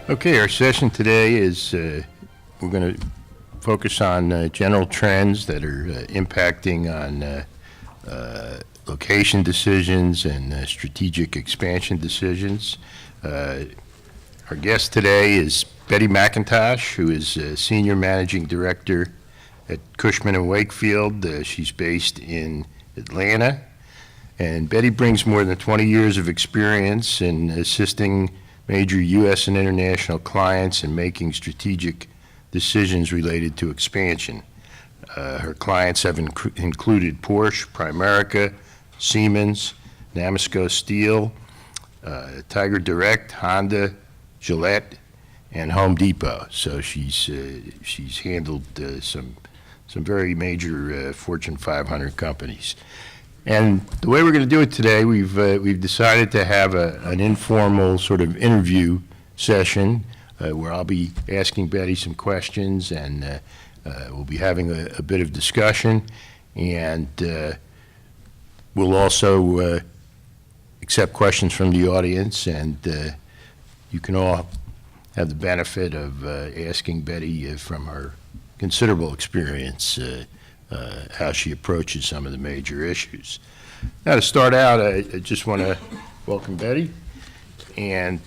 Okay, our session today is we're going to focus on general trends that are impacting on location decisions and strategic expansion decisions. Our guest today is Betty McIntosh, who is Senior Managing Director at Cushman and Wakefield. She's based in Atlanta, and Betty brings more than 20 years of experience in assisting major U.S. and international clients in making strategic decisions related to expansion. Her clients have included Porsche, Primerica, Siemens, Namasko Steel, Tiger Direct, Honda, Gillette, and Home Depot. So she's handled some very major Fortune 500 companies. And the way we're going to do it today, we've decided to have an informal sort of interview session where I'll be asking Betty some questions, and we'll be having a bit of discussion, and we'll also accept questions from the audience, and you can all have the benefit of asking Betty from her considerable experience how she approaches some of the major issues. Now, to start out, I just want to welcome Betty and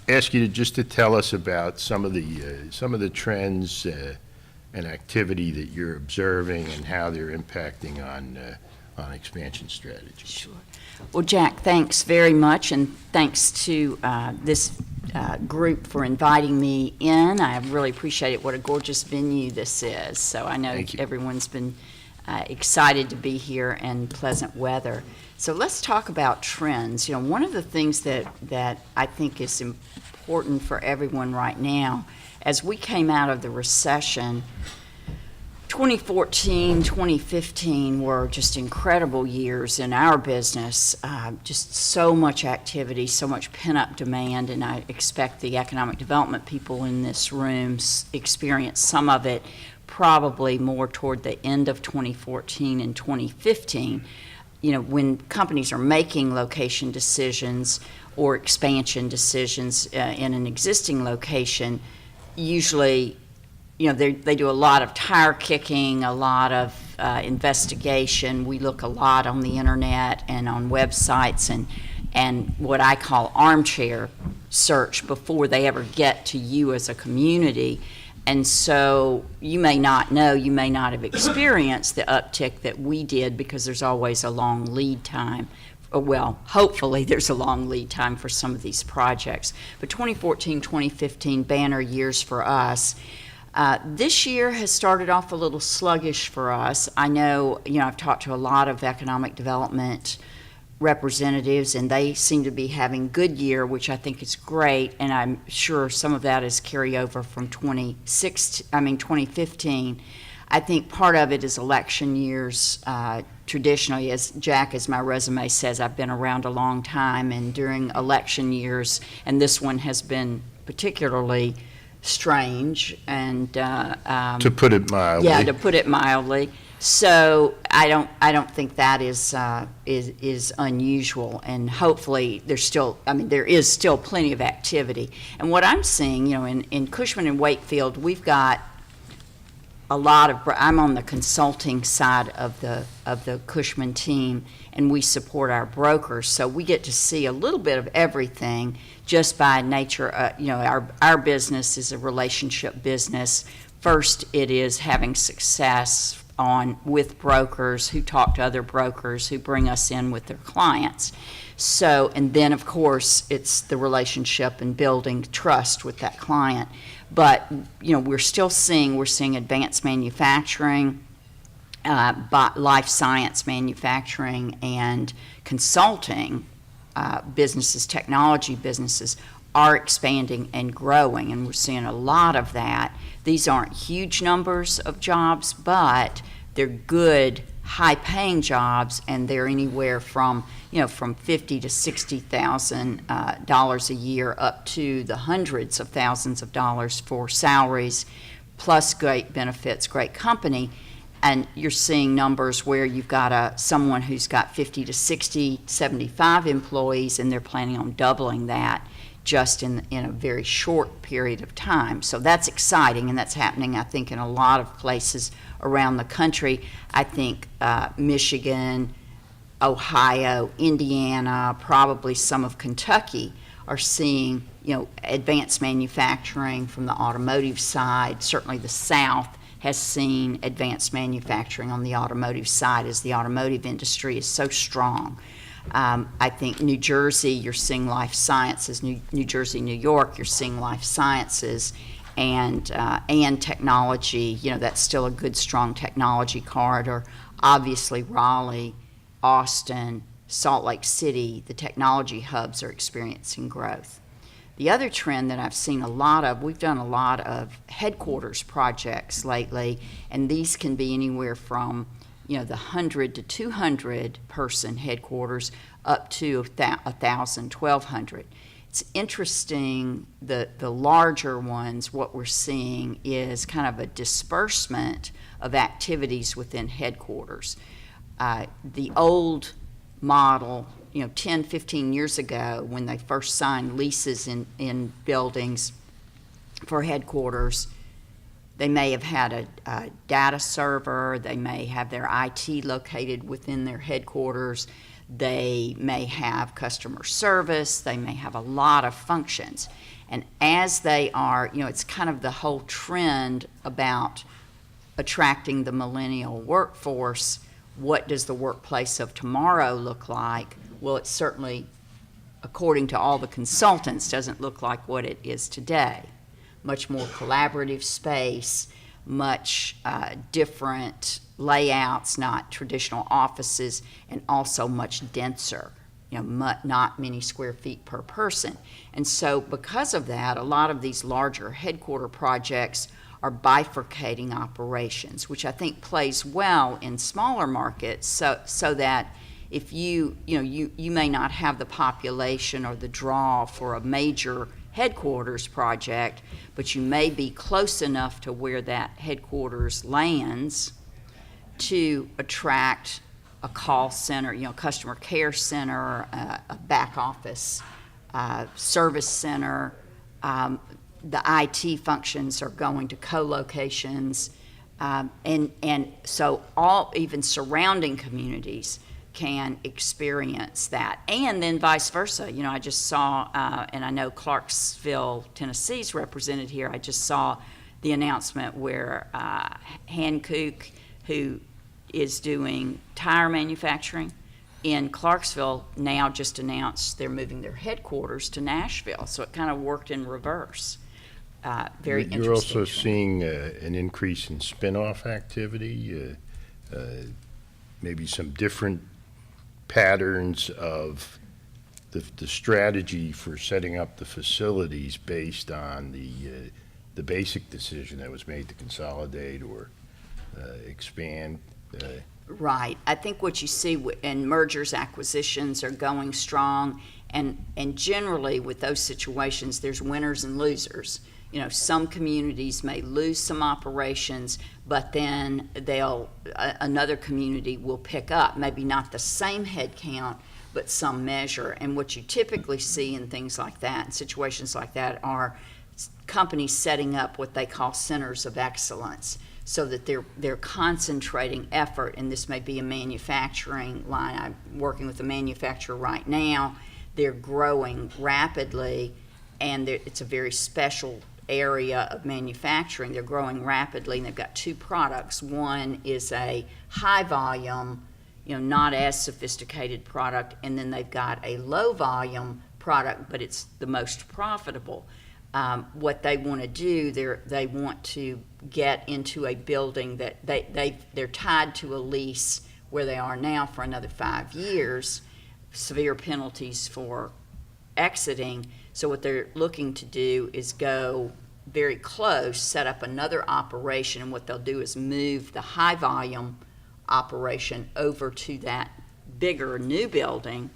ask you to tell us about some of the trends and activity that you're observing and how they're impacting on expansion strategy. Sure. Well, Jack, thanks very much, and thanks to this group for inviting me in. I really appreciate it. What a gorgeous venue this is. So I know everyone's been excited to be here and pleasant weather. So let's talk about trends. You know, one of the things that I think is important for everyone right now, as we came out of the recession, 2014, 2015 were just incredible years in our business, just so much activity, so much pent-up demand, and I expect the economic development people in this room experienced some of it probably more toward the end of 2014 and 2015. You know, when companies are making location decisions or expansion decisions in an existing location, usually you know, they do a lot of tire kicking, a lot of investigation. We look a lot on the internet and on websites and what I call armchair search before they ever get to you as a community. And so you may not know, you may not have experienced the uptick that we did because there's always a long lead time. Well, hopefully there's a long lead time for some of these projects. But 2014, 2015, banner years for us. This year has started off a little sluggish for us. I know, I've talked to a lot of economic development representatives, and they seem to be having a good year, which I think is great, and I'm sure some of that is carryover from 2015. I think part of it is election years. Traditionally, as my resume says, I've been around a long time, and during election years, and this one has been particularly strange, and to put it mildly. Yeah, to put it mildly. So I don't think that is unusual, and hopefully there is still plenty of activity. And what I'm seeing, in Cushman and Wakefield, we've got a lot of. I'm on the consulting side of the Cushman team, and we support our brokers, so we get to see a little bit of everything just by nature. Our business is a relationship business. First, it is having success with brokers who talk to other brokers who bring us in with their clients. So, and then of course, it's the relationship and building trust with that client. But, we're seeing advanced manufacturing, life science manufacturing, and consulting businesses, technology businesses are expanding and growing, and we're seeing a lot of that. These aren't huge numbers of jobs, but they're good, high-paying jobs, and they're anywhere from $50,000 to $60,000 a year up to the hundreds of thousands of dollars for salaries, plus great benefits, great company. And you're seeing numbers where you've got someone who's got 50 to 60, 75 employees, and they're planning on doubling that just in a very short period of time. So that's exciting, and that's happening, I think, in a lot of places around the country. I think Michigan, Ohio, Indiana, probably some of Kentucky are seeing, advanced manufacturing from the automotive side. Certainly the South has seen advanced manufacturing on the automotive side as the automotive industry is so strong. I think New Jersey, you're seeing life sciences. New Jersey, New York, you're seeing life sciences and technology. That's still a good, strong technology corridor. Obviously, Raleigh, Austin, Salt Lake City, the technology hubs are experiencing growth. The other trend that I've seen a lot of, we've done a lot of headquarters projects lately, and these can be anywhere from the 100 to 200 person headquarters up to 1,000, 1,200. It's interesting, the larger ones, what we're seeing is kind of a disbursement of activities within headquarters. The old model, 10, 15 years ago, when they first signed leases in buildings for headquarters, they may have had a data server, they may have their IT located within their headquarters, they may have customer service, they may have a lot of functions. And as they are, it's kind of the whole trend about attracting the millennial workforce. What does the workplace of tomorrow look like? Well, it certainly, according to all the consultants, doesn't look like what it is today. Much more collaborative space, much different layouts, not traditional offices, and also much denser, not many square feet per person. And so because of that, a lot of these larger headquarter projects are bifurcating operations, which I think plays well in smaller markets, so that if you may not have the population or the draw for a major headquarters project, but you may be close enough to where that headquarters lands to attract a call center, customer care center, a back office service center. The IT functions are going to co-locations, and so even surrounding communities can experience that, and then vice versa. I just saw, and I know Clarksville, Tennessee is represented here. I just saw the announcement where Hankook, who is doing tire manufacturing in Clarksville, now just announced they're moving their headquarters to Nashville. So it kind of worked in reverse. Very interesting. You're also seeing an increase in spinoff activity, maybe some different patterns of the strategy for setting up the facilities based on the basic decision that was made to consolidate or expand. Right. I think what you see in mergers, acquisitions are going strong, and generally with those situations, there's winners and losers. Some communities may lose some operations, but then another community will pick up, maybe not the same head count, but some measure. And what you typically see in things like that, in situations like that, are companies setting up what they call centers of excellence, so that they're concentrating effort. And this may be a manufacturing line. I'm working with a manufacturer right now. They're growing rapidly, and it's a very special area of manufacturing. They're growing rapidly, and they've got two products. One is a high volume, not as sophisticated product, and then they've got a low volume product, but it's the most profitable. What they want to do, they want to get into a building that they're tied to a lease where they are now for another 5 years, severe penalties for exiting. So what they're looking to do is go very close, set up another operation, and what they'll do is move the high volume operation over to that bigger new building,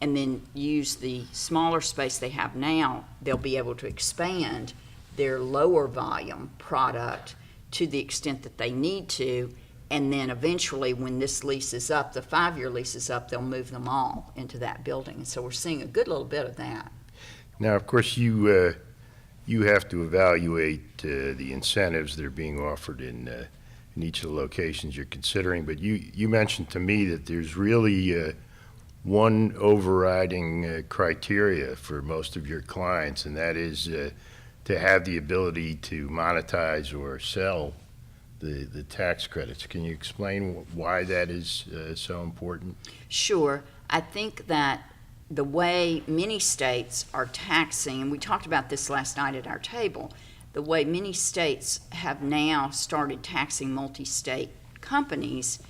and then use the smaller space they have now. They'll be able to expand their lower volume product to the extent that they need to, and then eventually when this lease is up, the 5-year lease is up, they'll move them all into that building. And so we're seeing a good little bit of that. Now, of course, you have to evaluate the incentives that are being offered in each of the locations you're considering, but you mentioned to me that there's really one overriding criteria for most of your clients, and that is to have the ability to monetize or sell the tax credits. Can you explain why that is so important? Sure. I think that the way many states are taxing, and we talked about this last night at our table, the way many states have now started taxing multi-state companies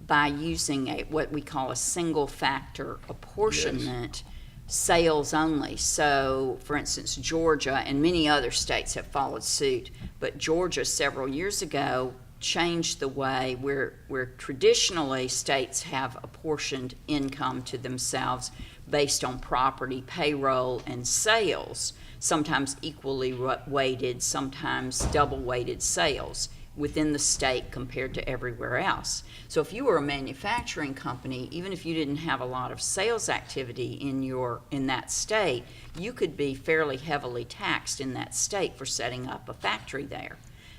by using what we call a single factor apportionment, sales only. So, for instance, Georgia and many other states have followed suit, but Georgia several years ago changed the way where traditionally states have apportioned income to themselves based on property, payroll, and sales, sometimes equally weighted, sometimes double weighted sales within the state compared to everywhere else. So if you were a manufacturing company, even if you didn't have a lot of sales activity in that state, you could be fairly heavily taxed in that state for setting up a factory there.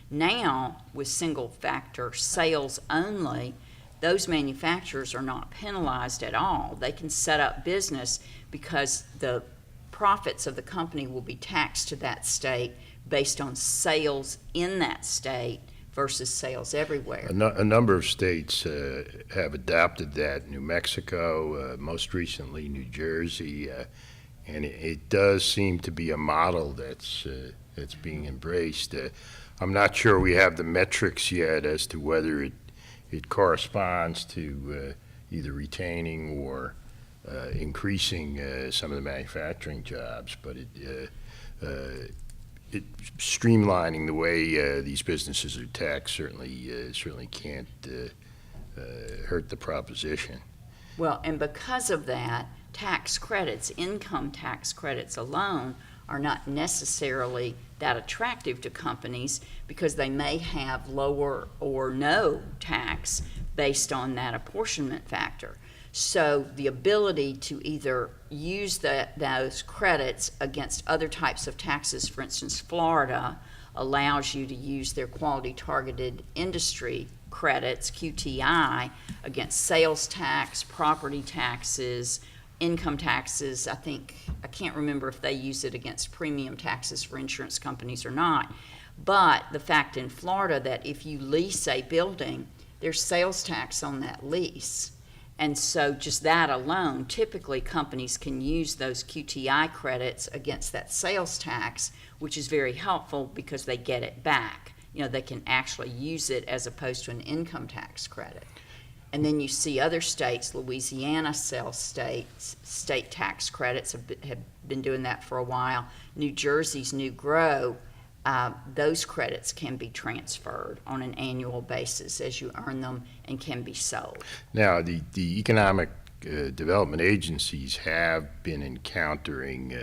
Now, with single factor sales only, those manufacturers are not penalized at all. They can set up business because the profits of the company will be taxed to that state based on sales in that state versus sales everywhere. A number of states have adopted that. New Mexico, most recently New Jersey, and it does seem to be a model that's being embraced. I'm not sure we have the metrics yet as to whether it corresponds to either retaining or increasing some of the manufacturing jobs, but it streamlining the way these businesses are taxed certainly can't hurt the proposition. Well, and because of that, tax credits, income tax credits alone, are not necessarily that attractive to companies because they may have lower or no tax based on that apportionment factor. So the ability to either use those credits against other types of taxes, for instance, Florida allows you to use their quality targeted industry credits, QTI, against sales tax, property taxes, income taxes. I can't remember if they use it against premium taxes for insurance companies or not. But the fact in Florida that if you lease a building, there's sales tax on that lease. And so just that alone, typically companies can use those QTI credits against that sales tax, which is very helpful because they get it back. You know, they can actually use it as opposed to an income tax credit. And then you see other states, Louisiana sales state tax credits have been doing that for a while. New Jersey's New Grow, those credits can be transferred on an annual basis as you earn them and can be sold. Now, the economic development agencies have been encountering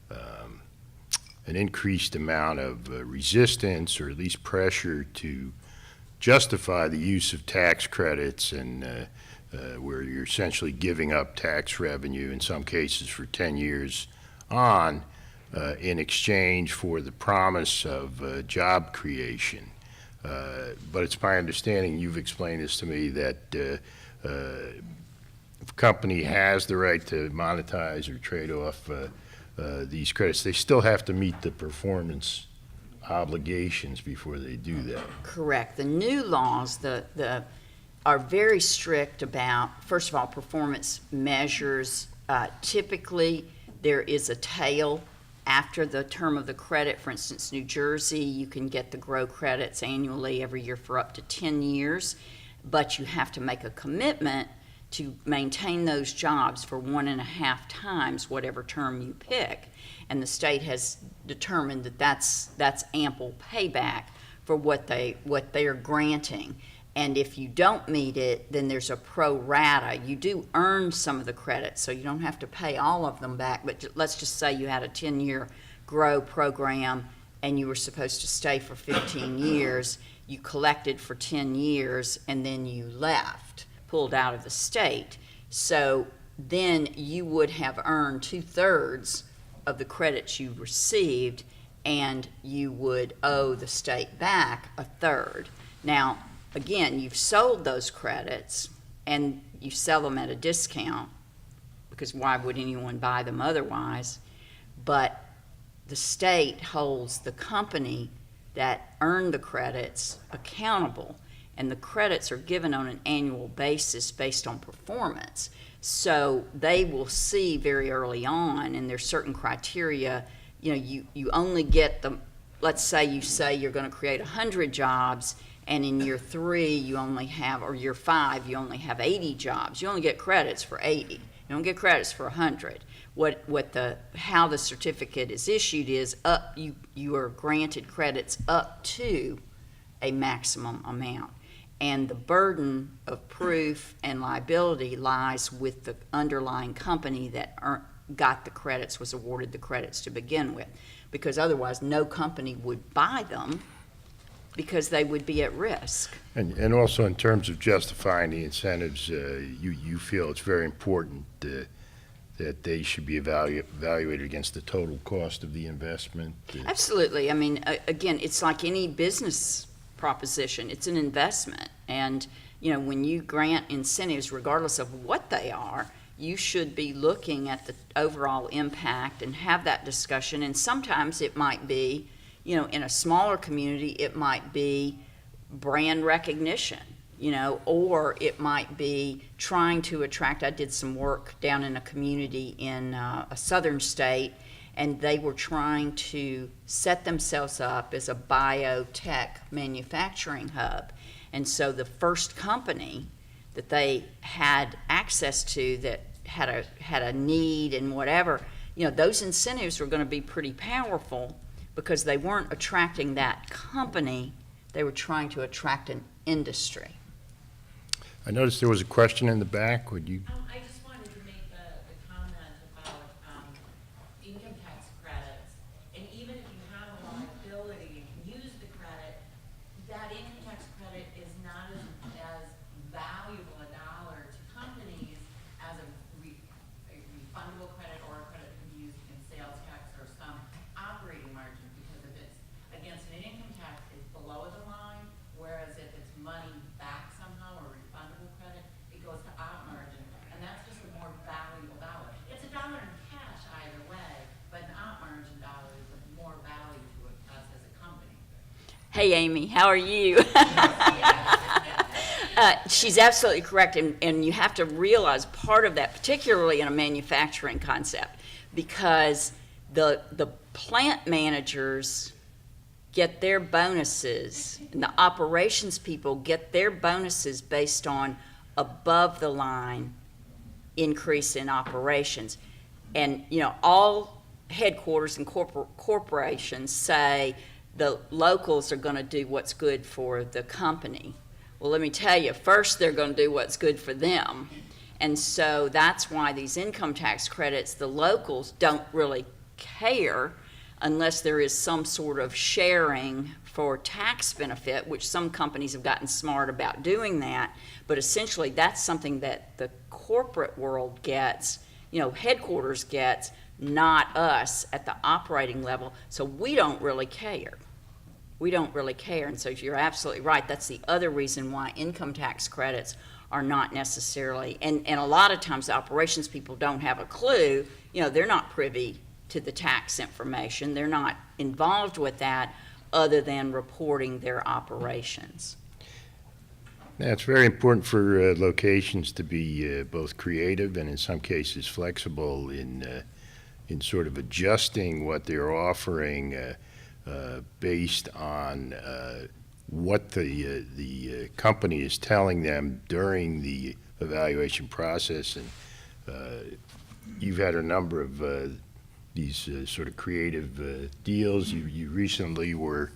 an increased amount of resistance or at least pressure to justify the use of tax credits and where you're essentially giving up tax revenue in some cases for 10 years on in exchange for the promise of job creation. But it's my understanding, you've explained this to me, that if a company has the right to monetize or trade off these credits, they still have to meet the performance obligations before they do that. Correct. The new laws are very strict about, first of all, performance measures. Typically, there is a tail after the term of the credit. For instance, New Jersey, you can get the GROW credits annually every year for up to 10 years, but you have to make a commitment to maintain those jobs for 1.5 times whatever term you pick. And the state has determined that that's ample payback for what they are granting. And if you don't meet it, then there's a pro rata. You do earn some of the credits, so you don't have to pay all of them back. But let's just say you had a 10-year GROW program and you were supposed to stay for 15 years. You collected for 10 years and then you left, pulled out of the state. So then you would have earned 2/3 of the credits you received, and you would owe the state back a third. Now, again, you've sold those credits, and you sell them at a discount, because why would anyone buy them otherwise? But the state holds the company that earned the credits accountable, and the credits are given on an annual basis based on performance. So they will see very early on, and there's certain criteria, you only get them. Let's say you're going to create 100 jobs, and in year 3 you only have, or year 5 you only have 80 jobs. You only get credits for 80. You don't get credits for 100. How the certificate is issued is you are granted credits up to a maximum amount, and the burden of proof and liability lies with the underlying company that got the credits, was awarded the credits to begin with, because otherwise no company would buy them, because they would be at risk. And also in terms of justifying the incentives, you feel it's very important that they should be evaluated against the total cost of the investment. Absolutely. I mean, again, it's like any business proposition. It's an investment. And, when you grant incentives, regardless of what they are, you should be looking at the overall impact and have that discussion. And sometimes it might be, in a smaller community, it might be brand recognition, or it might be trying to attract. I did some work down in a community in a southern state, and they were trying to set themselves up as a biotech manufacturing hub. And so the first company that they had access to that had a need and whatever, those incentives were going to be pretty powerful, because they weren't attracting that company, they were trying to attract an industry. I noticed there was a question in the back. Would you? I just wanted to make the comment about income tax credits. And even if you have a liability and can use the credit, that income tax credit is not as valuable a dollar to companies as a refundable credit, or a credit that can be used in sales tax or some operating margin, because if it's against an income tax, it's below the line, whereas if it's money back somehow or refundable credit, it goes to op margin, and that's just a more valuable dollar. It's a dollar in cash either way, but an op margin dollar is of more value to us as a company. Hey, Amy, how are you? She's absolutely correct, and you have to realize part of that, particularly in a manufacturing concept, because the plant managers get their bonuses, and the operations people get their bonuses based on above the line increase in operations. And all headquarters and corporations say the locals are going to do what's good for the company. Well, let me tell you, first they're going to do what's good for them. And so that's why these income tax credits, the locals don't really care unless there is some sort of sharing for tax benefit, which some companies have gotten smart about doing that. But essentially, that's something that the corporate world gets, headquarters gets, not us at the operating level. So we don't really care. We don't really care. And so you're absolutely right. That's the other reason why income tax credits are not necessarily, and a lot of times the operations people don't have a clue. They're not privy to the tax information. They're not involved with that other than reporting their operations. Now, it's very important for locations to be both creative and in some cases flexible in sort of adjusting what they're offering based on what the company is telling them during the evaluation process. And you've had a number of these sort of creative deals. You recently were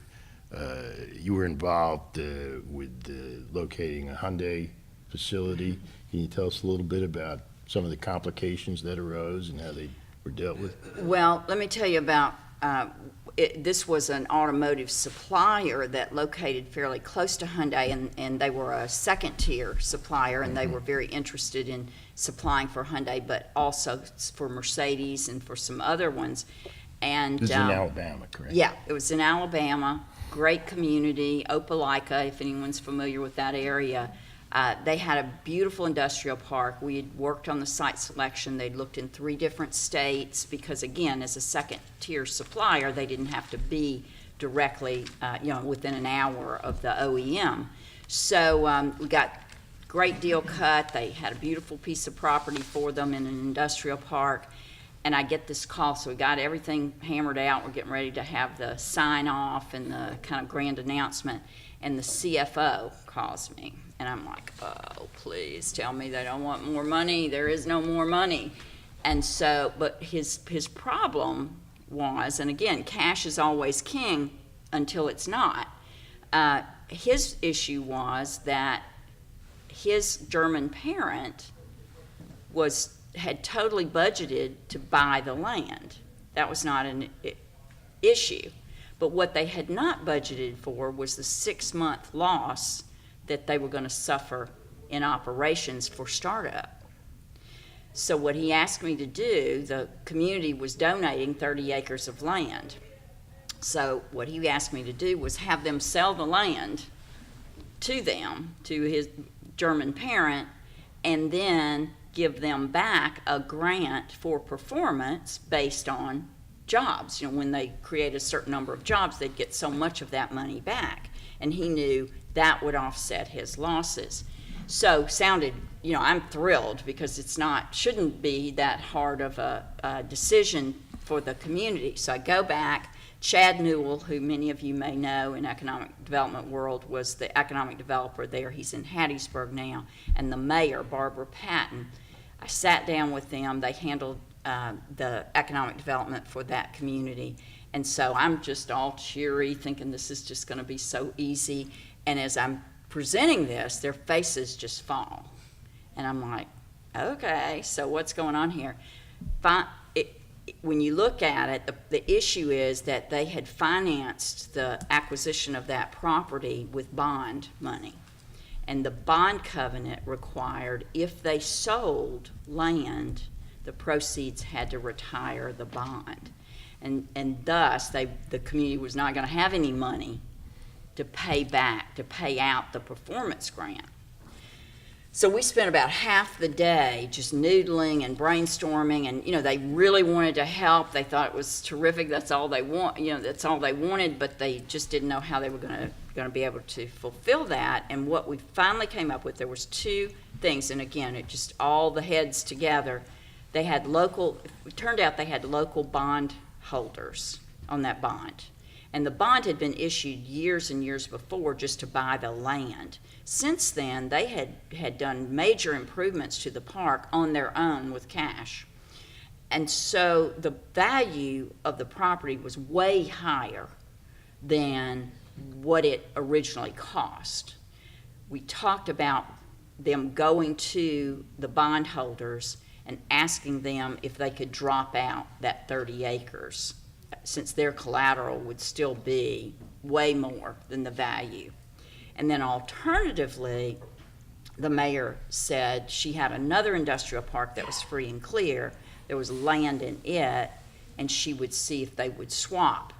involved with locating a Hyundai facility. Can you tell us a little bit about some of the complications that arose and how they were dealt with? Well, let me tell you about this was an automotive supplier that located fairly close to Hyundai, and they were a second-tier supplier, and they were very interested in supplying for Hyundai, but also for Mercedes and for some other ones. And This is in Alabama, correct? yeah, it was in Alabama. Great community, Opelika, if anyone's familiar with that area. They had a beautiful industrial park. We had worked on the site selection. They'd looked in 3 different states because, again, as a second-tier supplier, they didn't have to be directly, within an hour of the OEM. So we got great deal cut. They had a beautiful piece of property for them in an industrial park. And I get this call, so we got everything hammered out. We're getting ready to have the sign-off and the kind of grand announcement. And the CFO calls me. And I'm like, oh, please tell me they don't want more money. There is no more money. And so, but his problem was, and again, cash is always king until it's not. His issue was that his German parent had totally budgeted to buy the land. That was not an issue. But what they had not budgeted for was the 6-month loss that they were going to suffer in operations for startup. So what he asked me to do, the community was donating 30 acres of land. So what he asked me to do was have them sell the land to them, to his German parent, and then give them back a grant for performance based on jobs. When they create a certain number of jobs, they'd get so much of that money back. And he knew that would offset his losses. So sounded, I'm thrilled because shouldn't be that hard of a decision for the community. So I go back. Chad Newell, who many of you may know in economic development world, was the economic developer there. He's in Hattiesburg now. And the mayor, Barbara Patton. I sat down with them. They handled the economic development for that community. And so I'm just all cheery, thinking this is just going to be so easy. And as I'm presenting this, their faces just fall. And I'm like, okay, so what's going on here? When you look at it, the issue is that they had financed the acquisition of that property with bond money. And the bond covenant required if they sold land, the proceeds had to retire the bond. And thus, the community was not going to have any money to pay out the performance grant. So we spent about half the day just noodling and brainstorming, and they really wanted to help. They thought it was terrific. That's all they that's all they wanted, but they just didn't know how they were going to be able to fulfill that. And what we finally came up with, there was 2 things, and again, it just all the heads together. It turned out they had local bond holders on that bond. And the bond had been issued years and years before just to buy the land. Since then, they had done major improvements to the park on their own with cash. And so the value of the property was way higher than what it originally cost. We talked about them going to the bondholders and asking them if they could drop out that 30 acres, since their collateral would still be way more than the value. And then alternatively, the mayor said she had another industrial park that was free and clear. There was land in it, and she would see if they would swap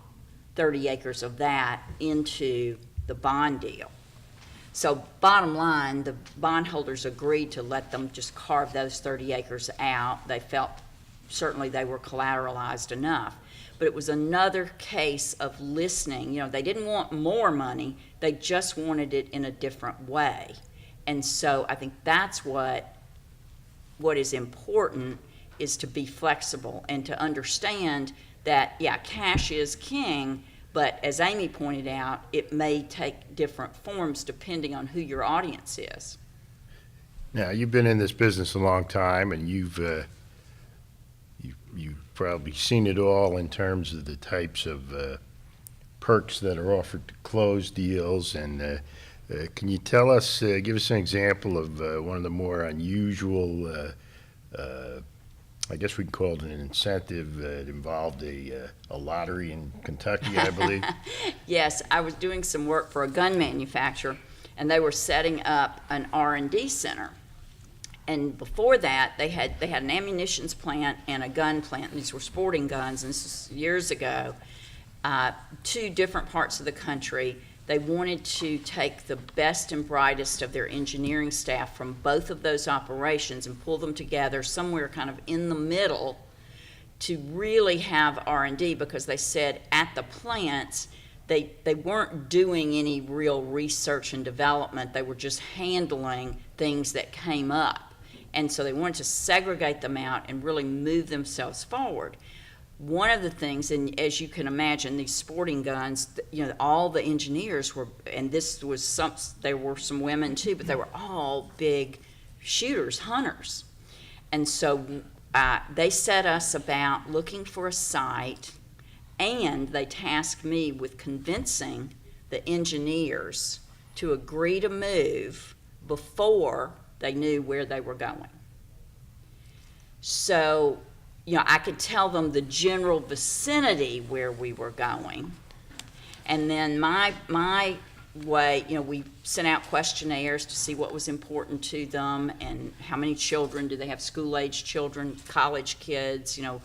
30 acres of that into the bond deal. So bottom line, the bondholders agreed to let them just carve those 30 acres out. They felt certainly they were collateralized enough. But it was another case of listening. They didn't want more money. They just wanted it in a different way. And so I think that's what is important, is to be flexible and to understand that, yeah, cash is king, but as Amy pointed out, it may take different forms depending on who your audience is. Now, you've been in this business a long time, and you've probably seen it all in terms of the types of perks that are offered to close deals. And can you tell us, give us an example of one of the more unusual I guess we'd call it an incentive. It involved a lottery in Kentucky, I believe. Yes, I was doing some work for a gun manufacturer, and they were setting up an R&D center. And before that, they had an ammunitions plant and a gun plant. These were sporting guns, and this was years ago. 2 different parts of the country. They wanted to take the best and brightest of their engineering staff from both of those operations and pull them together somewhere kind of in the middle to really have R&D, because they said at the plants they weren't doing any real research and development. They were just handling things that came up. And so they wanted to segregate them out and really move themselves forward. One of the things, and as you can imagine, these sporting guns, you know, all the engineers were, and this was there were some women too, but they were all big shooters, hunters. And so they set us about looking for a site, and they tasked me with convincing the engineers to agree to move before they knew where they were going. So, you know, I could tell them the general vicinity where we were going. And then my way, you know, we sent out questionnaires to see what was important to them and how many children, do they have school-age children, college kids, you know,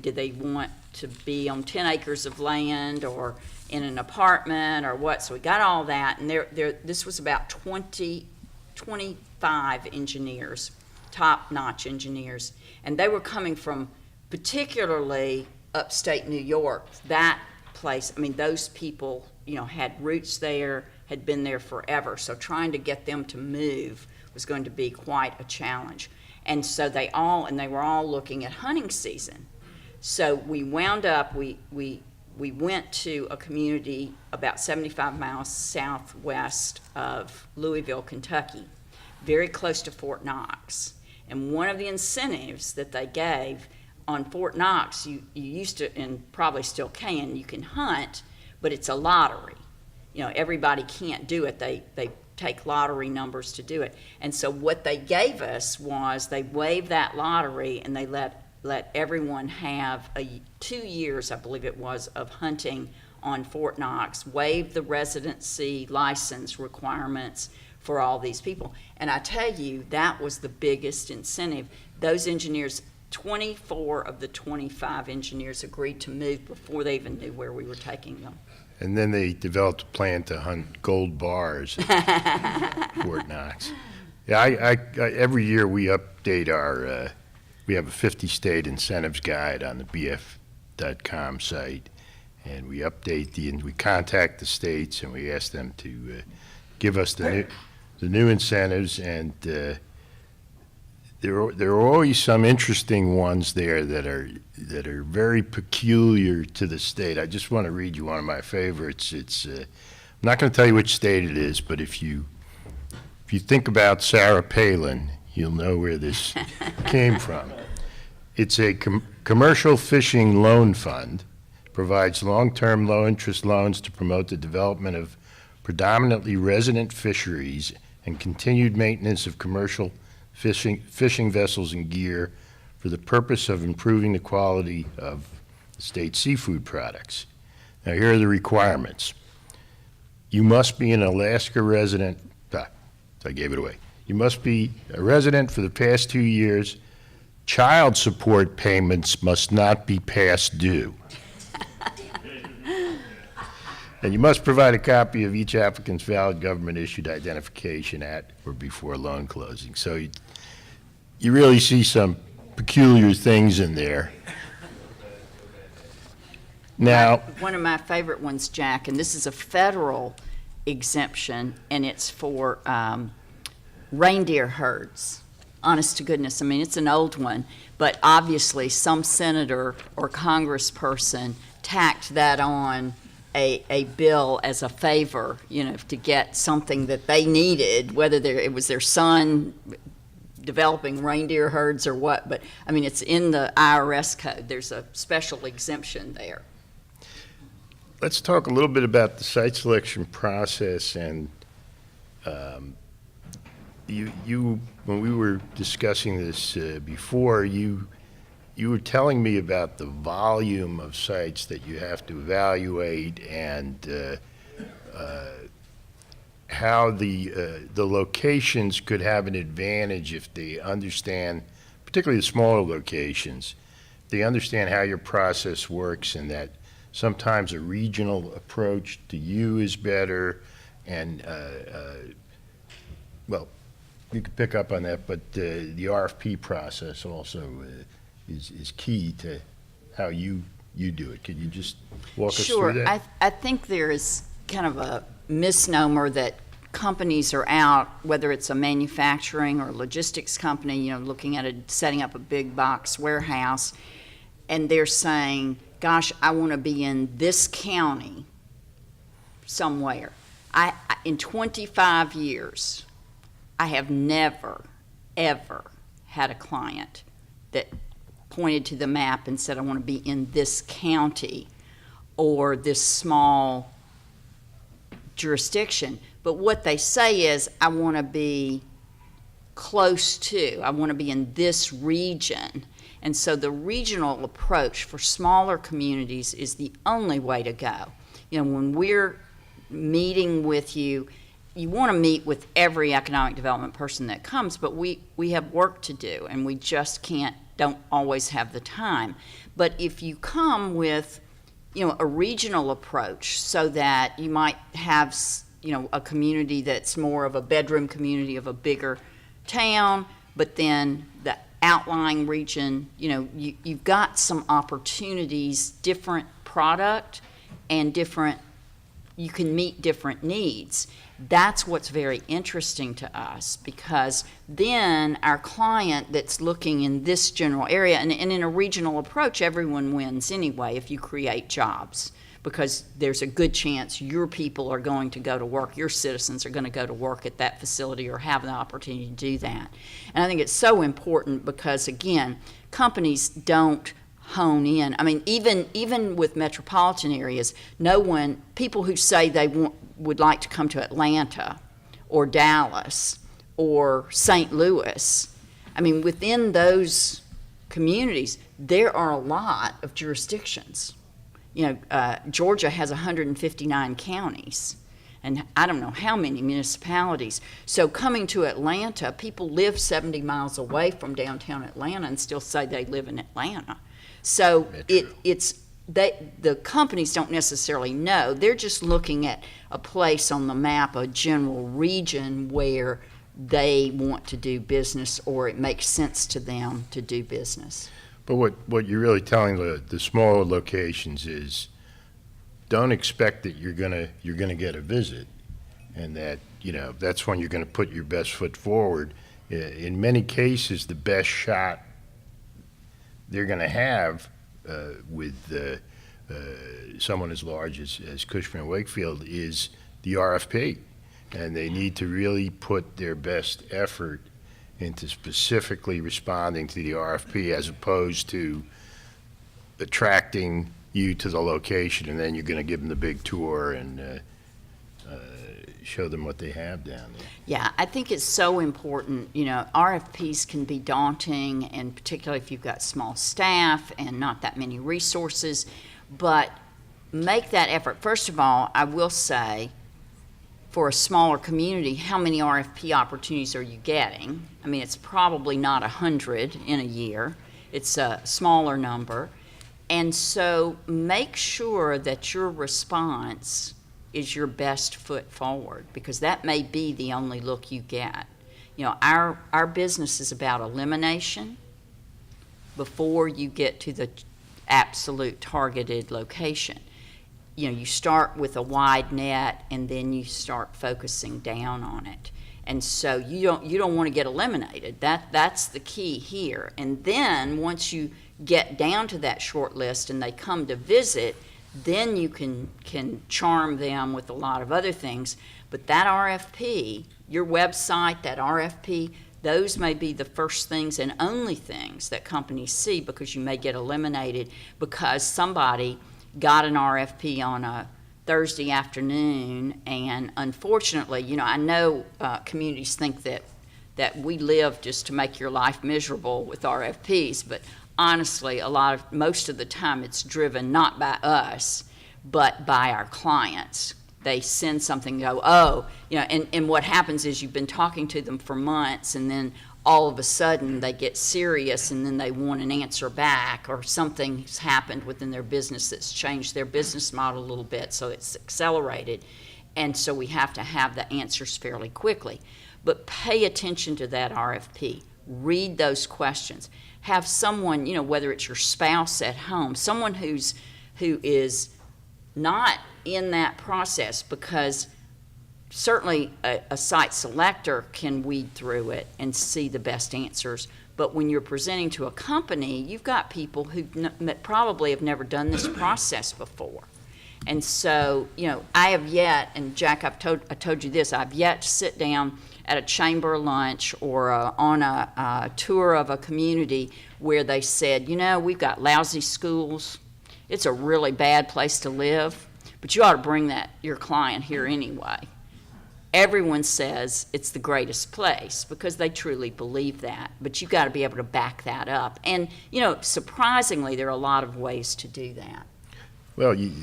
did they want to be on 10 acres of land or in an apartment or what? So we got all that, and this was about 25 engineers, top-notch engineers, and they were coming from particularly upstate New York. That place, I mean, those people, you know, had roots there, had been there forever, so trying to get them to move was going to be quite a challenge. And so they were all looking at hunting season. So we wound up, we went to a community about 75 miles southwest of Louisville, Kentucky, very close to Fort Knox. And one of the incentives that they gave on Fort Knox, you used to, and probably still can, you can hunt, but it's a lottery. You know, everybody can't do it. They take lottery numbers to do it. And so what they gave us was they waived that lottery, and they let everyone have 2 years, I believe it was, of hunting on Fort Knox, waived the residency license requirements for all these people. And I tell you, that was the biggest incentive. Those engineers, 24 of the 25 engineers agreed to move before they even knew where we were taking them. And then they developed a plan to hunt gold bars at Fort Knox. Yeah, I every year we update our, we have a 50-state incentives guide on the bf.com site, and we update we contact the states and we ask them to give us the new incentives, and there are always some interesting ones there that are very peculiar to the state. I just want to read you one of my favorites. I'm not going to tell you which state it is, but if you think about Sarah Palin, you'll know where this came from. It's a commercial fishing loan fund, provides long-term low-interest loans to promote the development of predominantly resident fisheries and continued maintenance of commercial fishing vessels and gear for the purpose of improving the quality of the state's seafood products. Now, here are the requirements. You must be an Alaska resident. I gave it away. You must be a resident for the past 2 years. Child support payments must not be past due. And you must provide a copy of each applicant's valid government-issued identification at or before loan closing. So you really see some peculiar things in there. Now, One of my favorite ones, Jack, and this is a federal exemption, and it's for reindeer herds. Honest to goodness, I mean, it's an old one, but obviously some senator or congressperson tacked that on a bill as a favor, you know, to get something that they needed, whether it was their son developing reindeer herds or what. But, I mean, it's in the IRS code. There's a special exemption there. let's talk a little bit about the site selection process. And you when we were discussing this before, you you were telling me about the volume of sites that you have to evaluate and how the locations could have an advantage if they understand, particularly the smaller locations, they understand how your process works and that sometimes a regional approach to you is better. And, well, you could pick up on that, but the RFP process also is key to how you do it. Could you just walk us through that? Sure. I think there is kind of a misnomer that companies are out, whether it's a manufacturing or logistics company, you know, looking at setting up a big box warehouse, and they're saying, gosh, I want to be in this county somewhere. In 25 years, I have never, ever had a client that pointed to the map and said, I want to be in this county or this small jurisdiction. But what they say is, I want to be close to, I want to be in this region. And so the regional approach for smaller communities is the only way to go. You know, when we're meeting with you, you want to meet with every economic development person that comes, but we have work to do, and we just don't always have the time. But if you come with, you know, a regional approach so that you might have, you know, a community that's more of a bedroom community of a bigger town, but then the outlying region, you know, you've got some opportunities, different product and different, you can meet different needs. That's what's very interesting to us, because then our client that's looking in this general area, and in a regional approach, everyone wins anyway if you create jobs, because there's a good chance your people are going to go to work, your citizens are going to go to work at that facility or have the opportunity to do that. And I think it's so important because, again, companies don't hone in. I mean, even with metropolitan areas, people who say they would like to come to Atlanta or Dallas or St. Louis, I mean, within those communities, there are a lot of jurisdictions. You know, Georgia has 159 counties, and I don't know how many municipalities. So coming to Atlanta, people live 70 miles away from downtown Atlanta and still say they live in Atlanta. So the companies don't necessarily know. They're just looking at a place on the map, a general region where they want to do business or it makes sense to them to do business. But what you're really telling the smaller locations is, don't expect that you're gonna get a visit, and that, you know, that's when you're gonna put your best foot forward. In many cases, the best shot they're gonna have with someone as large as Cushman Wakefield is the RFP, and they need to really put their best effort into specifically responding to the RFP, as opposed to attracting you to the location and then you're going to give them the big tour and show them what they have down there. Yeah, I think it's so important. You know, RFPs can be daunting, and particularly if you've got small staff and not that many resources, but make that effort. First of all, I will say, for a smaller community, how many RFP opportunities are you getting? I mean, it's probably not 100 in a year. It's a smaller number. And so make sure that your response is your best foot forward, because that may be the only look you get. You know, our business is about elimination before you get to the absolute targeted location. You know, you start with a wide net and then you start focusing down on it. And so you don't want to get eliminated. That's the key here. And then once you get down to that short list and they come to visit, then you can charm them with a lot of other things. But that RFP, your website, that RFP, those may be the first things and only things that companies see, because you may get eliminated because somebody got an RFP on a Thursday afternoon, and unfortunately, you know, I know communities think that we live just to make your life miserable with RFPs, but honestly, most of the time it's driven not by us, but by our clients. They send something and go, oh, and what happens is you've been talking to them for months, and then all of a sudden they get serious, and then they want an answer back, or something's happened within their business that's changed their business model a little bit, so it's accelerated. And so we have to have the answers fairly quickly. But pay attention to that RFP. Read those questions. Have someone, whether it's your spouse at home, someone who is not in that process, because certainly a site selector can weed through it and see the best answers. But when you're presenting to a company, you've got people who probably have never done this process before. And so, I have yet, and Jack, I told you this, I've yet to sit down at a chamber lunch or on a tour of a community where they said, we've got lousy schools. It's a really bad place to live, but you ought to bring your client here anyway. Everyone says it's the greatest place because they truly believe that, but you've got to be able to back that up. And, surprisingly, there are a lot of ways to do that. Well, you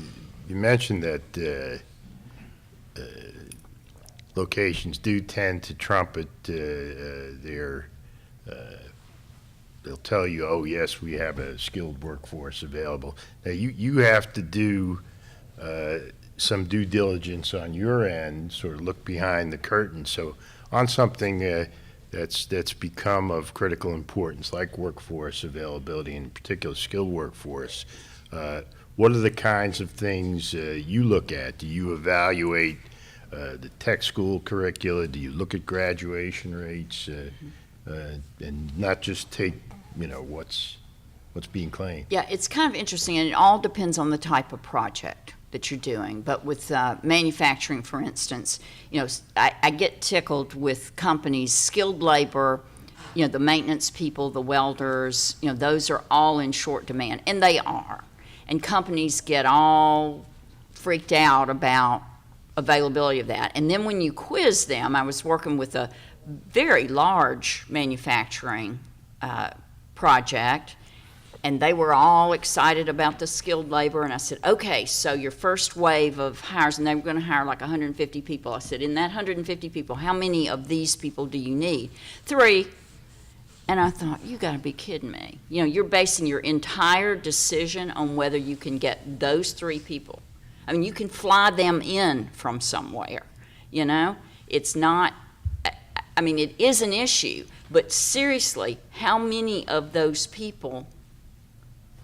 mentioned that locations do tend to trumpet they'll tell you, oh, yes, we have a skilled workforce available. Now, you have to do some due diligence on your end, sort of look behind the curtain. So on something that's become of critical importance, like workforce availability, in particular skilled workforce, what are the kinds of things you look at? Do you evaluate the tech school curricula? Do you look at graduation rates and not just take, what's being claimed? Yeah, it's kind of interesting, and it all depends on the type of project that you're doing. But with manufacturing, for instance, I get tickled with companies, skilled labor, the maintenance people, the welders, those are all in short demand, and they are. And companies get all freaked out about availability of that. And then when you quiz them, I was working with a very large manufacturing project, and they were all excited about the skilled labor. And I said, okay, so your first wave of hires, and they were going to hire like 150 people. I said, in that 150 people, how many of these people do you need? 3. And I thought, you got to be kidding me. You're basing your entire decision on whether you can get those 3 people. I mean, you can fly them in from somewhere, It's not, it is an issue, but seriously, how many of those people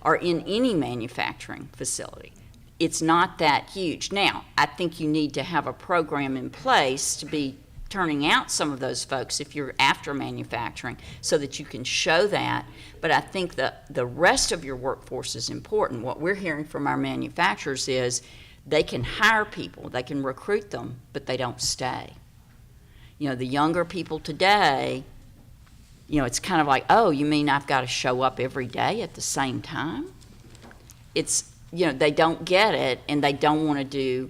are in any manufacturing facility? It's not that huge. Now, I think you need to have a program in place to be turning out some of those folks if you're after manufacturing so that you can show that. But I think that the rest of your workforce is important. What we're hearing from our manufacturers is they can hire people, they can recruit them, but they don't stay. The younger people today, it's kind of like, oh, you mean I've got to show up every day at the same time? It's, they don't get it, and they don't want to do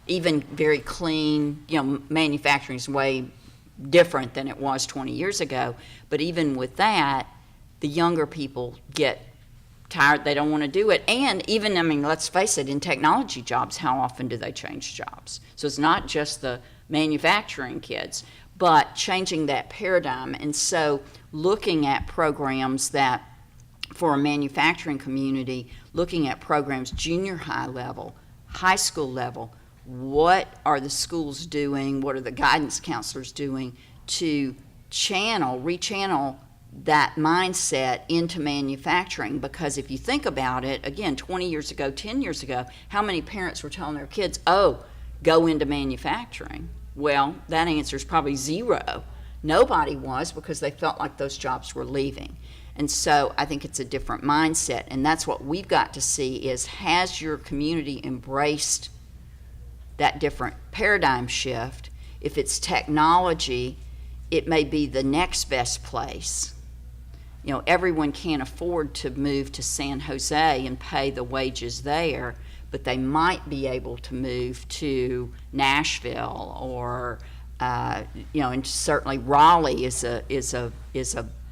even very clean, manufacturing is way different than it was 20 years ago. But even with that, the younger people get tired, they don't want to do it. And even, let's face it, in technology jobs, how often do they change jobs? So it's not just the manufacturing kids, but changing that paradigm. And so looking at programs that, for a manufacturing community, looking at programs junior high level, high school level, what are the schools doing, what are the guidance counselors doing to rechannel that mindset into manufacturing? Because if you think about it, again, 20 years ago, 10 years ago, how many parents were telling their kids, oh, go into manufacturing? Well, that answer is probably 0. Nobody was, because they felt like those jobs were leaving. And so I think it's a different mindset, and that's what we've got to see is, has your community embraced that different paradigm shift? If it's technology, it may be the next best place. Everyone can't afford to move to San Jose and pay the wages there, but they might be able to move to Nashville or, and certainly Raleigh is a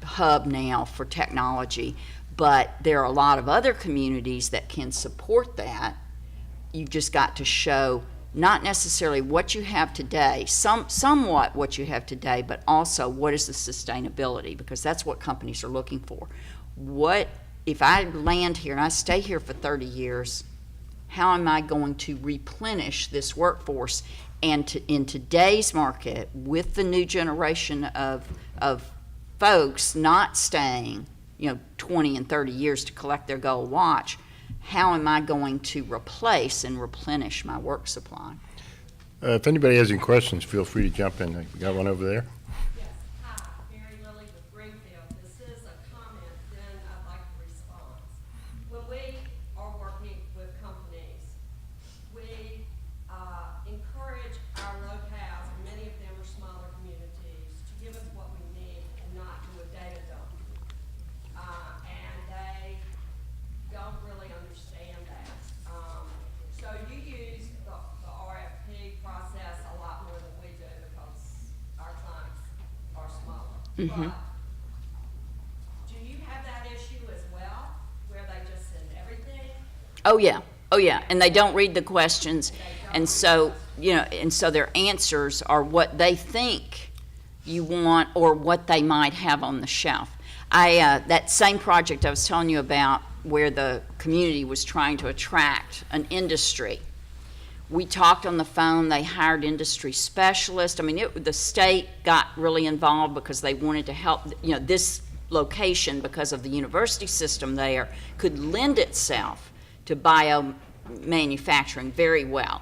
hub now for technology. But there are a lot of other communities that can support that. You've just got to show not necessarily what you have today, somewhat what you have today, but also what is the sustainability, because that's what companies are looking for. What, if I land here and I stay here for 30 years, how am I going to replenish this workforce? And in today's market, with the new generation of folks not staying, 20 and 30 years to collect their gold watch, how am I going to replace and replenish my work supply? If anybody has any questions, feel free to jump in. We got one over there. Yes, hi, Mary Lilly with Greenfield. This is a comment, then I'd like a response. When we are working with companies, we encourage our locales, and many of them are smaller communities, to give us what we need and not do a data dump. And they don't really understand that. So you use the RFP process a lot more than we do because our clients are smaller. But do you have that issue as well, where they just send everything? Oh yeah, and they don't read the questions, and so, and so their answers are what they think you want or what they might have on the shelf. That same project I was telling you about, where the community was trying to attract an industry, we talked on the phone, they hired industry specialists. I mean, the state got really involved because they wanted to help, this location, because of the university system there, could lend itself to biomanufacturing very well.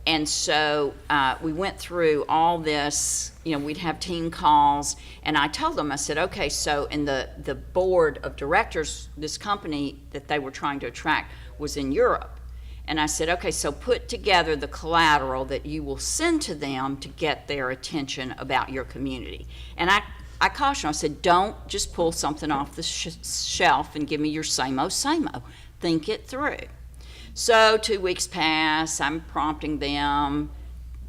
And so we went through all this, we'd have team calls, and I told them, I said, okay, so in the board of directors, this company that they were trying to attract was in Europe. And I said, okay, so put together the collateral that you will send to them to get their attention about your community. And I cautioned, I said, don't just pull something off the shelf and give me your same-o, same-o. Think it through. So 2 weeks pass, I'm prompting them,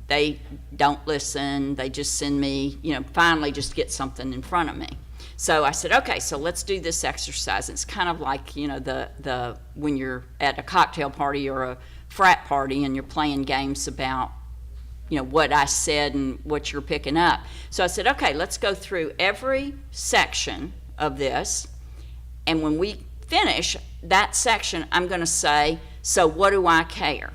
they don't listen, they just send me, finally just get something in front of me. So I said, okay, so let's do this exercise. It's kind of like, the when you're at a cocktail party or a frat party and you're playing games about, what I said and what you're picking up. So I said, okay, let's go through every section of this, and when we finish that section, I'm going to say, so what do I care?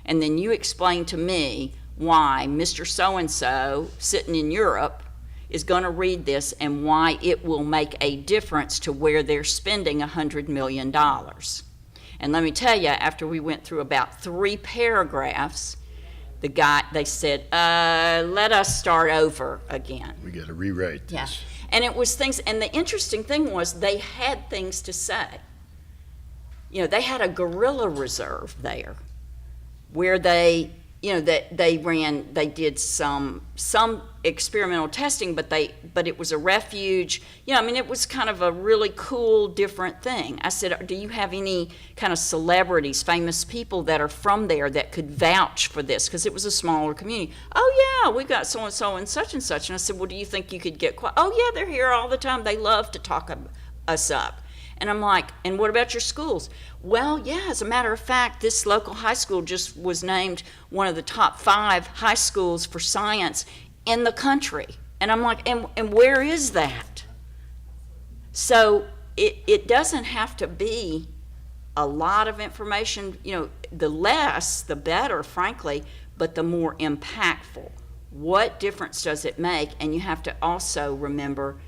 And then you explain to me why Mr. So-and-so sitting in Europe is going to read this and why it will make a difference to where they're spending $100 million. And let me tell you, after we went through about 3 paragraphs, they said, let us start over again. We got to rewrite this. Yeah. And it was things, and the interesting thing was they had things to say. They had a guerrilla reserve there where they did some experimental testing, but it was a refuge. It was kind of a really cool, different thing. I said, do you have any kind of celebrities, famous people that are from there that could vouch for this? Because it was a smaller community. Oh yeah, we got so-and-so and such and such. And I said, well, do you think you could get oh yeah, they're here all the time. They love to talk us up. And I'm like, and what about your schools? Well, yeah, as a matter of fact, this local high school just was named one of the top 5 high schools for science in the country. And I'm like, and where is that? So it doesn't have to be a lot of information, the less, the better, frankly, but the more impactful. What difference does it make? And you have to also remember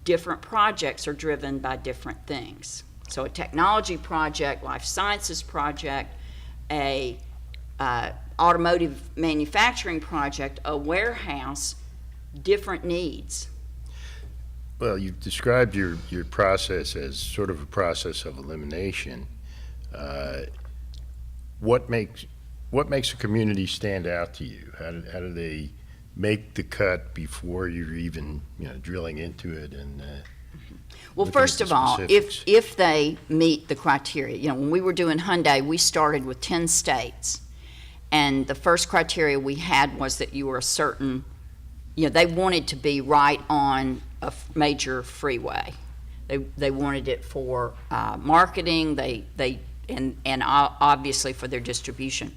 different projects are driven by different things. So a technology project, life sciences project, a automotive manufacturing project, a warehouse, different needs. Well, you've described your process as sort of a process of elimination. What makes a community stand out to you? How do they make the cut before you're even drilling into it? And well, looking first at of the all, specifics? if they meet the criteria, when we were doing Hyundai, we started with 10 states, and the first criteria we had was that you were a certain, they wanted to be right on a major freeway. They wanted it for marketing, and obviously for their distribution.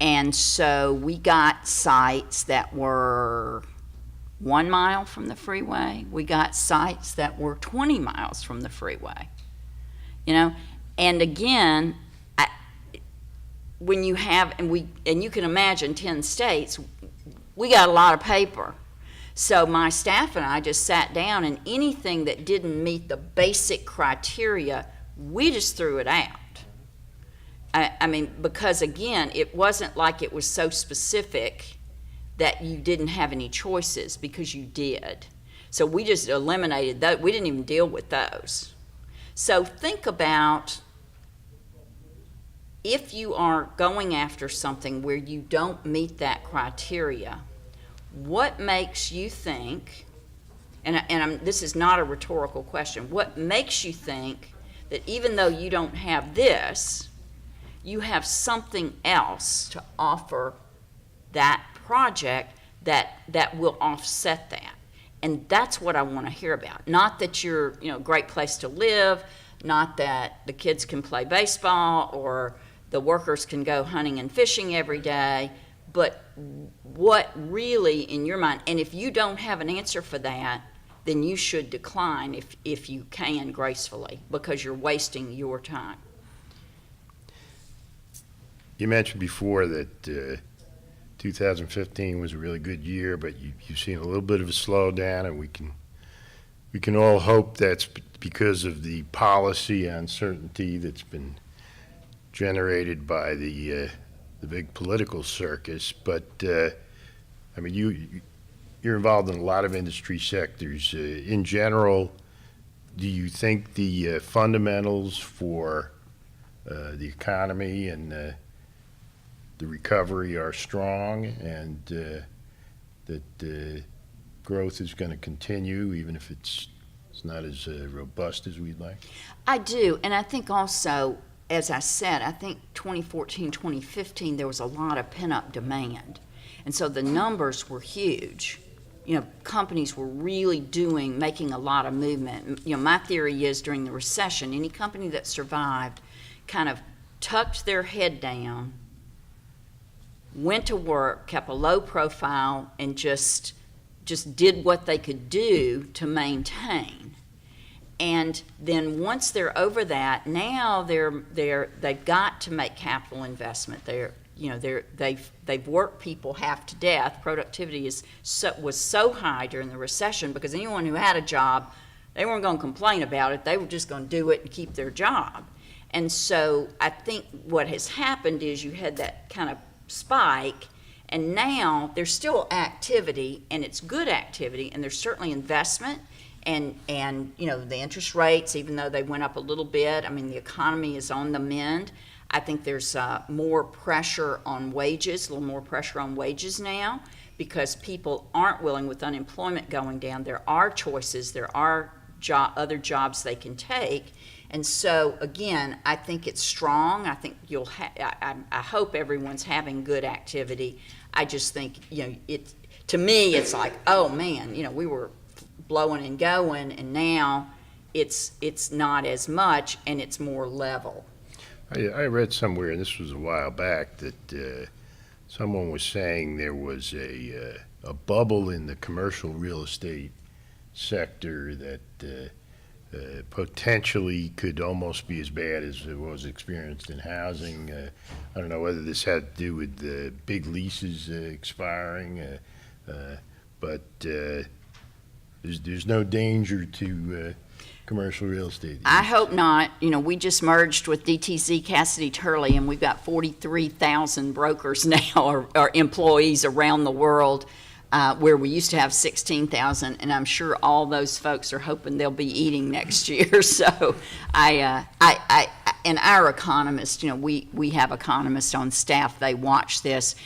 And so we got sites that were 1 mile from the freeway. We got sites that were 20 miles from the freeway. You know, and again, when you have, and you can imagine 10 states, we got a lot of paper. So my staff and I just sat down, and anything that didn't meet the basic criteria, we just threw it out. I mean, because again, it wasn't like it was so specific that you didn't have any choices, because you did. So we just eliminated that. We didn't even deal with those. So think about, if you are going after something where you don't meet that criteria, what makes you think, this is not a rhetorical question, what makes you think that even though you don't have this, you have something else to offer that project that will offset that? And that's what I want to hear about. Not that you're, a great place to live, not that the kids can play baseball or the workers can go hunting and fishing every day, but what really in your mind, and if you don't have an answer for that, then you should decline if you can gracefully, because you're wasting your time. You mentioned before that 2015 was a really good year, but you've seen a little bit of a slowdown, and we can all hope that's because of the policy uncertainty that's been generated by the big political circus. But I mean, you're involved in a lot of industry sectors. In general, do you think the fundamentals for the economy and the recovery are strong, and that growth is going to continue, even if it's not as robust as we'd like? I do, and I think also, as I said, I think 2014, 2015, there was a lot of pent-up demand. And so the numbers were huge. Companies were really making a lot of movement. My theory is during the recession, any company that survived kind of tucked their head down, went to work, kept a low profile, and just did what they could do to maintain. And then once they're over that, now they've got to make capital investment. They've worked people half to death. Productivity was so high during the recession, because anyone who had a job, they weren't going to complain about it. They were just going to do it and keep their job. And so I think what has happened is you had that kind of spike, and now there's still activity, and it's good activity, and there's certainly investment. And the interest rates, even though they went up a little bit, I mean, the economy is on the mend. I think there's more pressure on wages, a little more pressure on wages now, because people aren't willing, with unemployment going down. There are choices. There are other jobs they can take. And so, again, I think it's strong. I think I hope everyone's having good activity. I just think, to me, it's like, oh, man, we were blowing and going, and now it's not as much, and it's more level. I read somewhere, and this was a while back, that someone was saying there was a bubble in the commercial real estate sector that potentially could almost be as bad as it was experienced in housing. I don't know whether this had to do with the big leases expiring, but there's no danger to commercial real estate. I hope not. We just merged with DTZ Cassidy Turley, and we've got 43,000 brokers now, or employees around the world, where we used to have 16,000, and I'm sure all those folks are hoping they'll be eating next year. So and our economists, we have economists on staff, they watch this.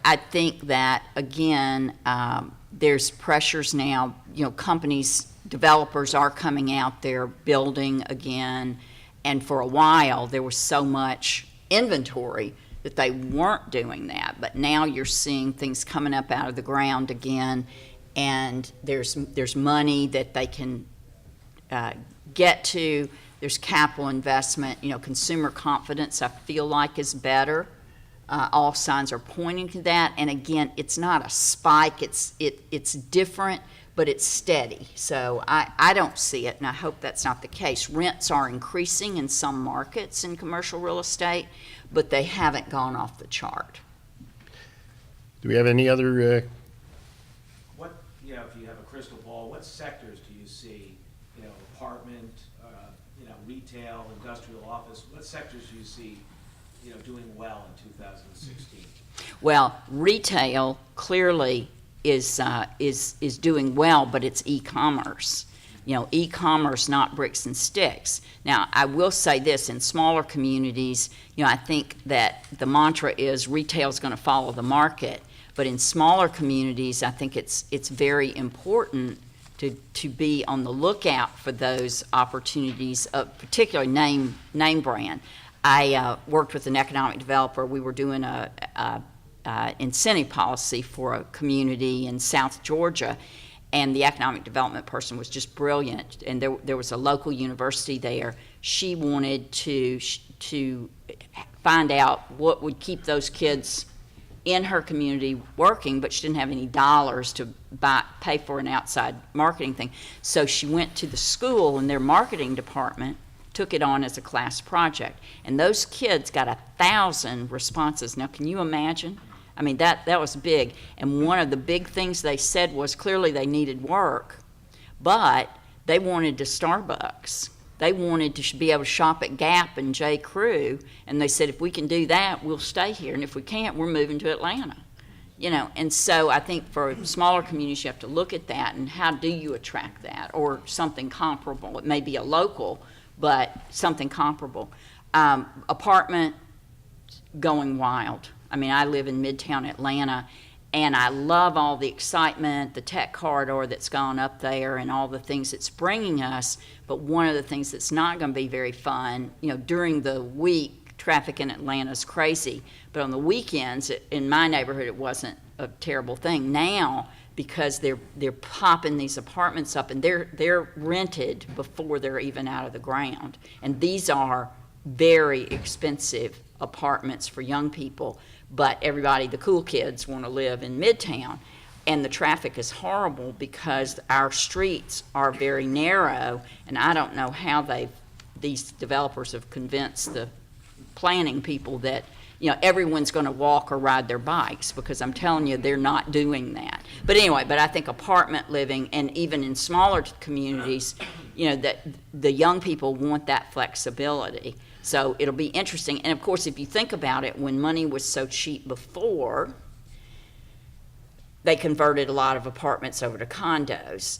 I think that, again, there's pressures now. Companies, developers are coming out there building again, and for a while there was so much inventory that they weren't doing that. But now you're seeing things coming up out of the ground again, and there's money that they can get to. There's capital investment. Consumer confidence, I feel like, is better. All signs are pointing to that. And again, it's not a spike. It's different, but it's steady. So I don't see it, and I hope that's not the case. Rents are increasing in some markets in commercial real estate, but they haven't gone off the chart. Do we have any other, if you have a crystal ball, what sectors do you see, apartment, retail, industrial, office, what sectors do you see, doing well in 2016? Well, retail clearly is doing well, but it's e-commerce. E-commerce, not bricks and sticks. Now, I will say this, in smaller communities, I think that the mantra is retail is going to follow the market. But in smaller communities, I think it's very important to be on the lookout for those opportunities, particularly name brand. I worked with an economic developer. We were doing a incentive policy for a community in South Georgia, and the economic development person was just brilliant. And there was a local university there. She wanted to find out what would keep those kids in her community working, but she didn't have any dollars to pay for an outside marketing thing. So she went to the school, and their marketing department took it on as a class project. And those kids got 1,000 responses. Now, can you imagine? I mean, that was big. And one of the big things they said was clearly they needed work, but they wanted to Starbucks. They wanted to be able to shop at Gap and J. Crew, and they said, if we can do that, we'll stay here, and if we can't, we're moving to Atlanta. And so I think for smaller communities, you have to look at that, and how do you attract that, or something comparable. It may be a local, but something comparable. Apartment going wild. I mean, I live in Midtown Atlanta, and I love all the excitement, the tech corridor that's gone up there and all the things it's bringing us. But one of the things that's not going to be very fun, during the week, traffic in Atlanta is crazy. But on the weekends, in my neighborhood, it wasn't a terrible thing. Now, because they're popping these apartments up, and they're rented before they're even out of the ground. And these are very expensive apartments for young people. But everybody, the cool kids, want to live in Midtown. And the traffic is horrible because our streets are very narrow, and I don't know how these developers have convinced the planning people that, everyone's going to walk or ride their bikes, because I'm telling you, they're not doing that. But anyway, I think apartment living, and even in smaller communities, that the young people want that flexibility. So it'll be interesting. And of course, if you think about it, when money was so cheap before, they converted a lot of apartments over to condos.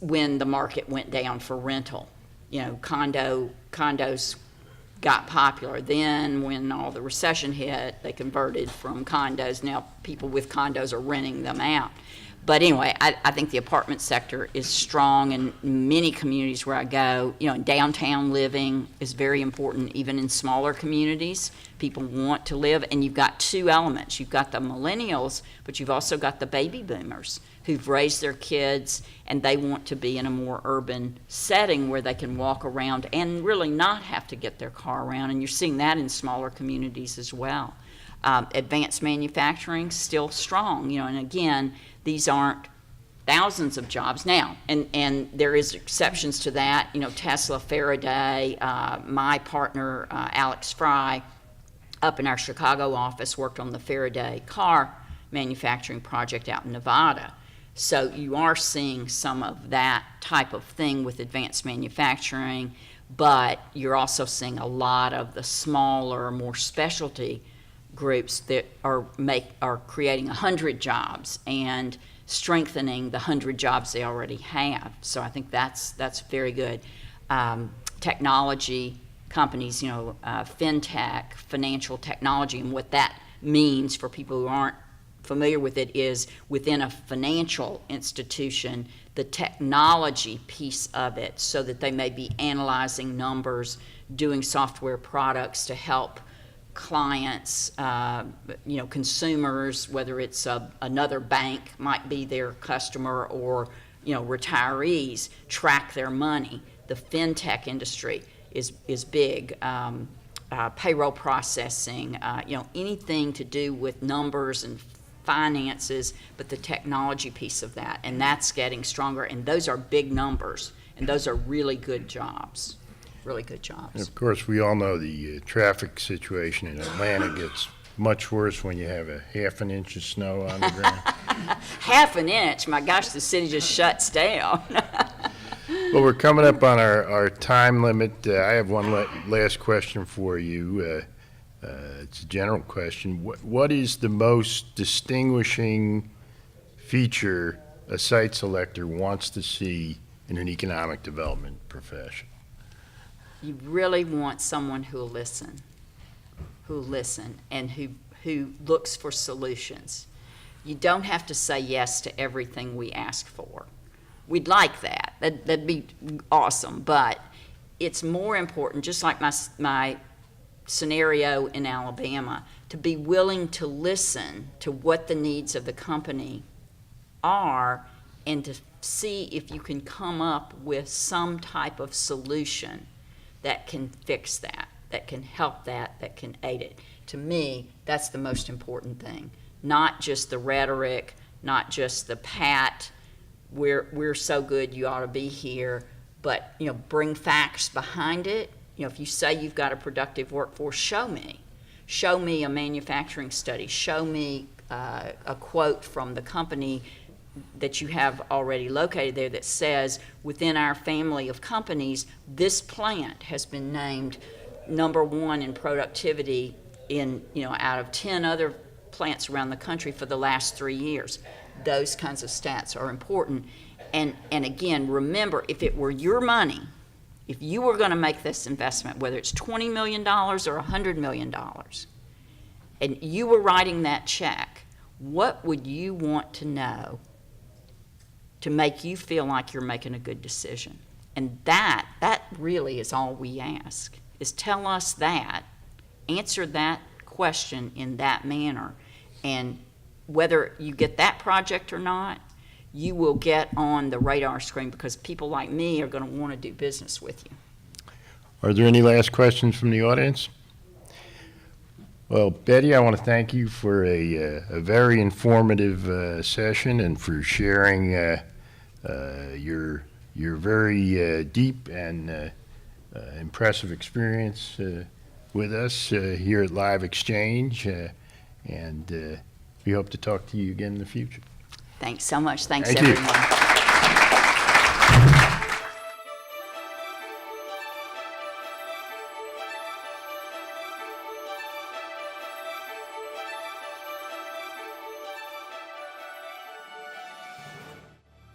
When the market went down for rental, condos got popular. Then when all the recession hit, they converted from condos. Now people with condos are renting them out. But anyway, I think the apartment sector is strong in many communities where I go. Downtown living is very important, even in smaller communities. People want to live, and you've got two elements. You've got the millennials, but you've also got the baby boomers who've raised their kids, and they want to be in a more urban setting where they can walk around and really not have to get their car around. And you're seeing that in smaller communities as well. Advanced manufacturing, still strong, and again, these aren't thousands of jobs now, and there is exceptions to that. Tesla, Faraday, my partner, Alex Fry, up in our Chicago office, worked on the Faraday car manufacturing project out in Nevada. So you are seeing some of that type of thing with advanced manufacturing, but you're also seeing a lot of the smaller, more specialty groups that are creating 100 jobs and strengthening the 100 jobs they already have. So I think that's very good. Technology companies, fintech, financial technology, and what that means for people who aren't familiar with it is within a financial institution, the technology piece of it, so that they may be analyzing numbers, doing software products to help clients, consumers, whether it's another bank might be their customer, or retirees track their money. The fintech industry is big. Payroll processing, anything to do with numbers and finances, but the technology piece of that, and that's getting stronger, and those are big numbers, and those are really good jobs, really good And jobs. of course, we all know the traffic situation in Atlanta gets much worse when you have a half an inch of snow on the ground. Half an inch, my gosh, the city just shuts down. Well, we're coming up on our time limit. I have one last question for you. It's a general question. What is the most distinguishing feature a site selector wants to see in an economic development profession? You really want someone who'll listen, and who looks for solutions. You don't have to say yes to everything we ask for. We'd like that. That'd be awesome, but it's more important, just like my scenario in Alabama, to be willing to listen to what the needs of the company are and to see if you can come up with some type of solution that can fix that, that can help that can aid it. To me, that's the most important thing. Not just the rhetoric, not just the pat, we're so good, you ought to be here, but bring facts behind it. If you say you've got a productive workforce, show me. Show me a manufacturing study. Show me a quote from the company that you have already located there that says, within our family of companies, this plant has been named #1 in productivity out of 10 other plants around the country for the last 3 years. Those kinds of stats are important. And again, remember, if it were your money, if you were going to make this investment, whether it's $20 million or $100 million, and you were writing that check, what would you want to know to make you feel like you're making a good decision? And that really is all we ask, is tell us that, answer that question in that manner, and whether you get that project or not, you will get on the radar screen because people like me are going to want to do business with you. Are there any last questions from the audience? Well, Betty, I want to thank you for a very informative session and for sharing your very deep and impressive experience with us here at LiveXchange, and we hope to talk to you again in the future. Thanks so much. Thanks, Thank you. everyone.